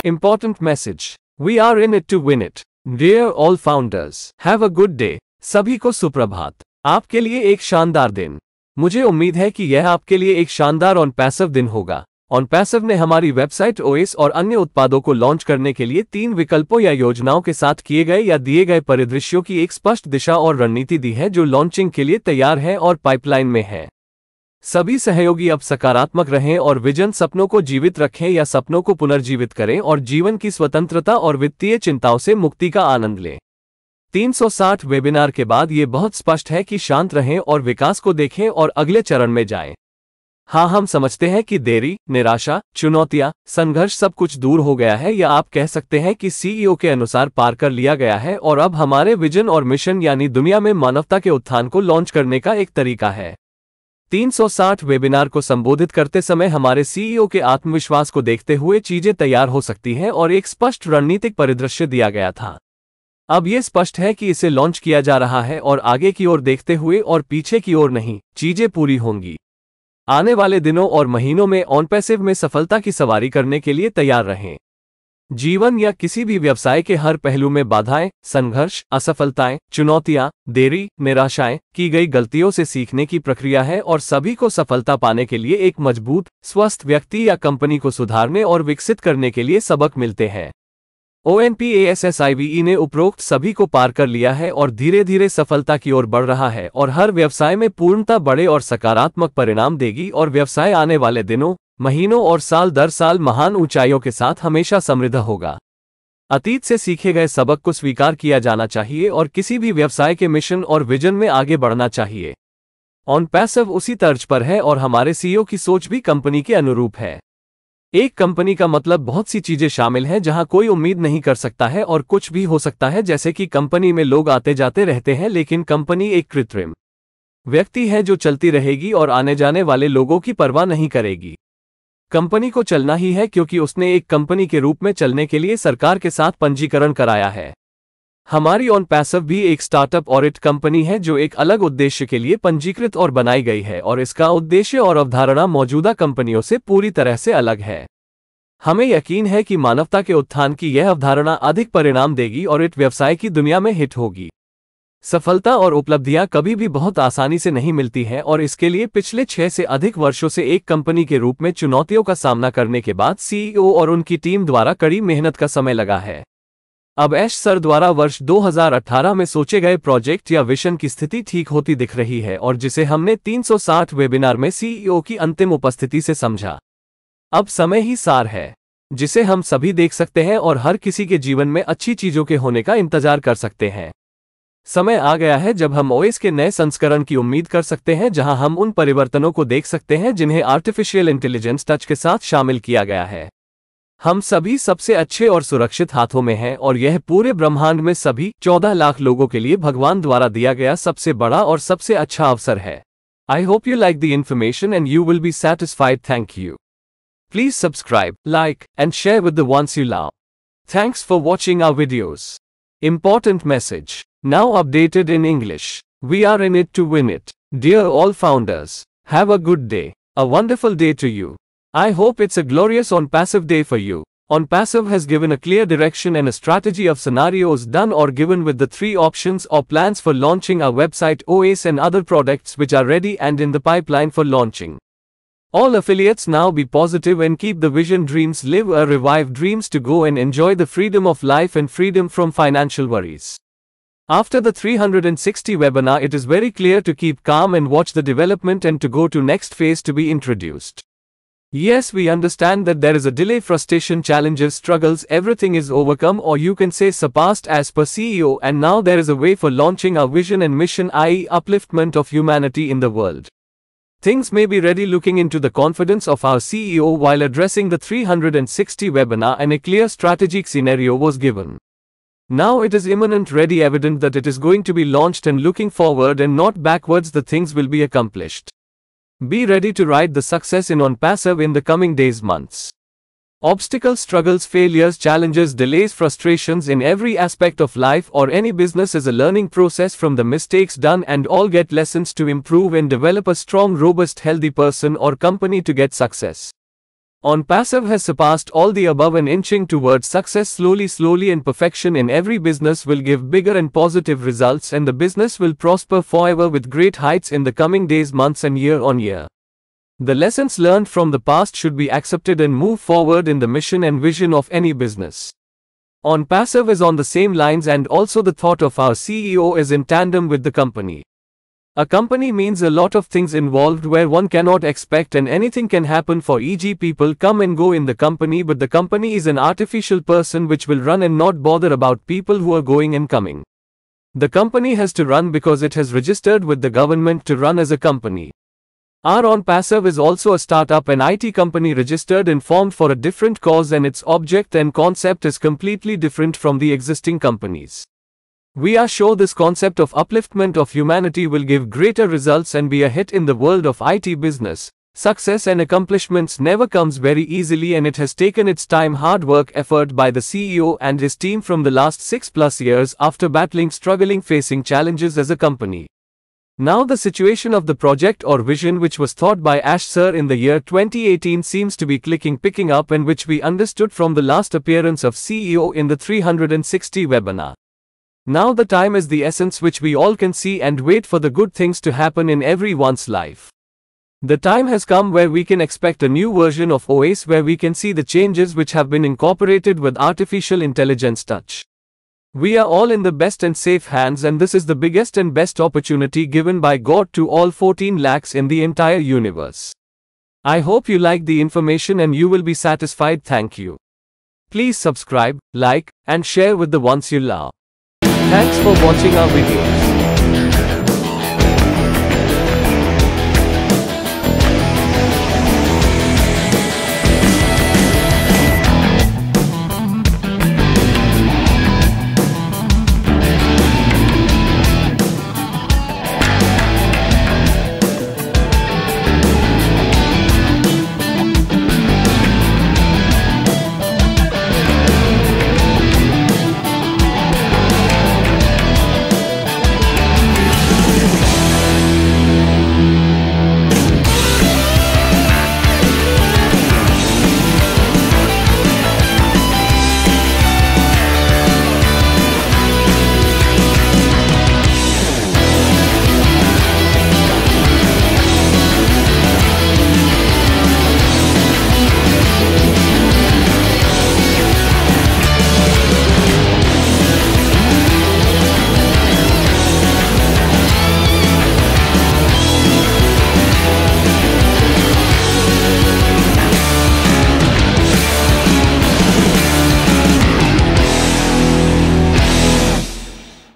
Important message. We are in it to win it. Dear all founders, have a good day. सभी को सुप्रभात। आपके लिए एक शानदार दिन। मुझे उम्मीद है कि यह आपके लिए एक शानदार ऑन पैसिव दिन होगा। ऑन पैसिव ने हमारी वेबसाइट ओएस और अन्य उत्पादों को लॉन्च करने के लिए 3 विकल्पों या योजनाओं के साथ किए गए या दिए गए परिदृश्यों की एक स्पष्ट दिशा और रणनीति दी है जो लॉन्चिंग के लिए तैयार है और पाइपलाइन में है। सभी सहयोगी अब सकारात्मक रहें और विजन सपनों को जीवित रखें या सपनों को पुनर्जीवित करें और जीवन की स्वतंत्रता और वित्तीय चिंताओं से मुक्ति का आनंद लें। 360 वेबिनार के बाद ये बहुत स्पष्ट है कि शांत रहें और विकास को देखें और अगले चरण में जाएं। हाँ, हम समझते हैं कि देरी, निराशा, चुनौतियां, संघर्ष सब कुछ दूर हो गया है या आप कह सकते हैं कि सीईओ के अनुसार पार कर लिया गया है और अब हमारे विजन और मिशन यानी दुनिया में मानवता के उत्थान को लॉन्च करने का एक तरीका है। 360 वेबिनार को संबोधित करते समय हमारे सीईओ के आत्मविश्वास को देखते हुए चीजें तैयार हो सकती हैं और एक स्पष्ट रणनीतिक परिदृश्य दिया गया था। अब यह स्पष्ट है कि इसे लॉन्च किया जा रहा है और आगे की ओर देखते हुए और पीछे की ओर नहीं, चीजें पूरी होंगी। आने वाले दिनों और महीनों में ऑन पैसिव में सफलता की सवारी करने के लिए तैयार रहें। जीवन या किसी भी व्यवसाय के हर पहलू में बाधाएं, संघर्ष, असफलताएं, चुनौतियां, देरी, निराशाएं, की गई गलतियों से सीखने की प्रक्रिया है और सभी को सफलता पाने के लिए एक मजबूत, स्वस्थ व्यक्ति या कंपनी को सुधारने और विकसित करने के लिए सबक मिलते हैं। ONPASSIVE ने उपरोक्त सभी को पार कर लिया है और धीरे धीरे सफलता की ओर बढ़ रहा है और हर व्यवसाय में पूर्णता बड़े और सकारात्मक परिणाम देगी और व्यवसाय आने वाले दिनों, महीनों और साल दर साल महान ऊंचाइयों के साथ हमेशा समृद्ध होगा। अतीत से सीखे गए सबक को स्वीकार किया जाना चाहिए और किसी भी व्यवसाय के मिशन और विजन में आगे बढ़ना चाहिए। ऑन पैसिव उसी तर्ज पर है और हमारे सीईओ की सोच भी कंपनी के अनुरूप है। एक कंपनी का मतलब बहुत सी चीजें शामिल हैं जहां कोई उम्मीद नहीं कर सकता है और कुछ भी हो सकता है, जैसे कि कंपनी में लोग आते जाते रहते हैं लेकिन कंपनी एक कृत्रिम व्यक्ति है जो चलती रहेगी और आने जाने वाले लोगों की परवाह नहीं करेगी। कंपनी को चलना ही है क्योंकि उसने एक कंपनी के रूप में चलने के लिए सरकार के साथ पंजीकरण कराया है। हमारी ऑन पैसिव भी एक स्टार्टअप ऑडिट कंपनी है जो एक अलग उद्देश्य के लिए पंजीकृत और बनाई गई है और इसका उद्देश्य और अवधारणा मौजूदा कंपनियों से पूरी तरह से अलग है। हमें यकीन है कि मानवता के उत्थान की यह अवधारणा अधिक परिणाम देगी और इट व्यवसाय की दुनिया में हिट होगी। सफलता और उपलब्धियां कभी भी बहुत आसानी से नहीं मिलती हैं और इसके लिए पिछले 6 से अधिक वर्षों से एक कंपनी के रूप में चुनौतियों का सामना करने के बाद सीईओ और उनकी टीम द्वारा कड़ी मेहनत का समय लगा है। अब ऐश सर द्वारा वर्ष 2018 में सोचे गए प्रोजेक्ट या विशन की स्थिति ठीक होती दिख रही है और जिसे हमने 360 वेबिनार में सीईओ की अंतिम उपस्थिति से समझा। अब समय ही सार है जिसे हम सभी देख सकते हैं और हर किसी के जीवन में अच्छी चीजों के होने का इंतजार कर सकते हैं। समय आ गया है जब हम ओएस के नए संस्करण की उम्मीद कर सकते हैं जहां हम उन परिवर्तनों को देख सकते हैं जिन्हें आर्टिफिशियल इंटेलिजेंस टच के साथ शामिल किया गया है। हम सभी सबसे अच्छे और सुरक्षित हाथों में हैं और यह पूरे ब्रह्मांड में सभी 14 लाख लोगों के लिए भगवान द्वारा दिया गया सबसे बड़ा और सबसे अच्छा अवसर है। I hope you like the information and you will be satisfied. Thank you. Please subscribe, like and share with the ones you love. Thanks for watching our videos. Important message. Now updated in English. We are in it to win it. Dear all founders, have a good day. A wonderful day to you. I hope it's a glorious on passive day for you. On passive has given a clear direction and a strategy of scenarios done or given with the 3 options or plans for launching our website OAS and other products which are ready and in the pipeline for launching. All affiliates now be positive and keep the vision, dreams live or revive dreams to go and enjoy the freedom of life and freedom from financial worries. After the 360 webinar, it is very clear to keep calm and watch the development and to go to next phase to be introduced. Yes, we understand that there is a delay, frustration, challenges, struggles, everything is overcome or you can say surpassed as per CEO, and now there is a way for launching our vision and mission, i.e. upliftment of humanity in the world. Things may be ready. Looking into the confidence of our CEO while addressing the 360 webinar, and a clear strategic scenario was given. Now it is imminent, ready, evident that it is going to be launched, and looking forward and not backwards the things will be accomplished. Be ready to ride the success in on passive in the coming days, months. Obstacles, struggles, failures, challenges, delays, frustrations in every aspect of life or any business is a learning process from the mistakes done, and all get lessons to improve and develop a strong, robust, healthy person or company to get success. OnPassive has surpassed all the above and inching towards success slowly and perfection in every business will give bigger and positive results and the business will prosper forever with great heights in the coming days, months and year on year. The lessons learned from the past should be accepted and move forward in the mission and vision of any business. OnPassive is on the same lines and also the thought of our CEO is in tandem with the company. A company means a lot of things involved where one cannot expect and anything can happen, for e.g. people come and go in the company, but the company is an artificial person which will run and not bother about people who are going and coming. The company has to run because it has registered with the government to run as a company. Our OnPassive is also a startup, an IT company registered and formed for a different cause, and its object and concept is completely different from the existing companies. We are sure this concept of upliftment of humanity will give greater results and be a hit in the world of IT business. Success and accomplishments never comes very easily, and it has taken its time, hard work, effort by the CEO and his team from the last 6+ years after battling, struggling, facing challenges as a company. Now the situation of the project or vision which was thought by Ash Sir in the year 2018 seems to be picking up, and which we understood from the last appearance of CEO in the 360 webinar. Now the time is the essence which we all can see and wait for the good things to happen in everyone's life. The time has come where we can expect a new version of OAS where we can see the changes which have been incorporated with artificial intelligence touch. We are all in the best and safe hands, and this is the biggest and best opportunity given by God to all 14 lakhs in the entire universe. I hope you like the information and you will be satisfied. Thank you. Please subscribe, like, and share with the ones you love. Thanks for watching our videos.